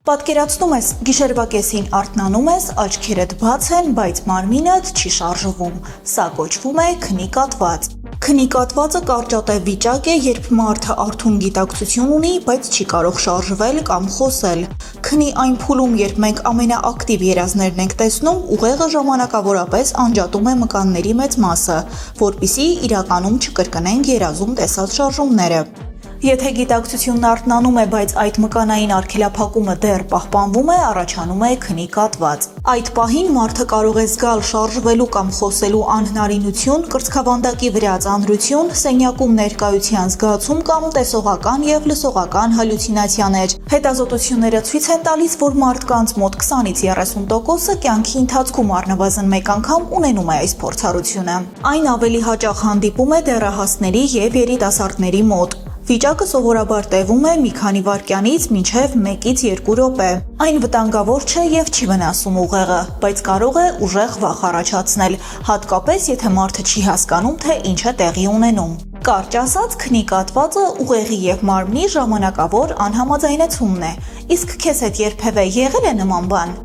Պատկերացնում ես, գիշերվա կեսին արթնանում ես, աչքերդ բաց են, բայց մարմինդ չի շարժվում։ Սա կոչվում է քնի կաթված։ Քնի կաթվածը կարճատև վիճակ է, երբ մարդը արթուն գիտակցություն ունի, բայց չի կարող շարժվել կամ խոսել։ Քնի այն փուլում, երբ մենք ամենաակտիվ երազներն ենք տեսնում, ուղեղը ժամանակավորապես անջատում է մկանների մեծ մասը, որպեսզի իրականում չկրկնենք երազում տեսած շարժումները։ Եթե գիտակցությունն արթնանում է, բայց այդ մկանային արգելափակումը դեռ պահպանվում է, առաջանում է քնի կաթված։ Այդ պահին մարդը կարող է զգալ շարժվելու կամ խոսելու անհնարինություն, կրծքավանդակի վրա ծանրություն, սենյակում ներկայության զգացում կամ տեսողական եւ լսողական հալյուցինացիաներ։ Հետազոտությունները ցույց են տալիս, որ մարդկանց մոտ 20-ից 30%-ը կյանքի ընթացքում առնվազն մեկ անգամ ունենում է այս փորձառությունը։ Այն ավելի հաճախ հանդիպում է դեռահասների եւ երիտասարդների մոտ։ Վիճակը սովորաբար տևում է մի քանի վայրկյանից մինչև 1-ից 2 րոպե։ Այն վտանգավոր չէ եւ չի վնասում ուղեղը, բայց կարող է ուժեղ վախ առաջացնել, հատկապես եթե մարդը չի հասկանում, թե ինչ է տեղի ունենում։ Կարճ ասած, քնի կաթվածը ուղեղի եւ մարմնի ժամանակավոր անհամաձայնեցումն է։ Իսկ քեզ հետ երբևէ եղել է նման բան։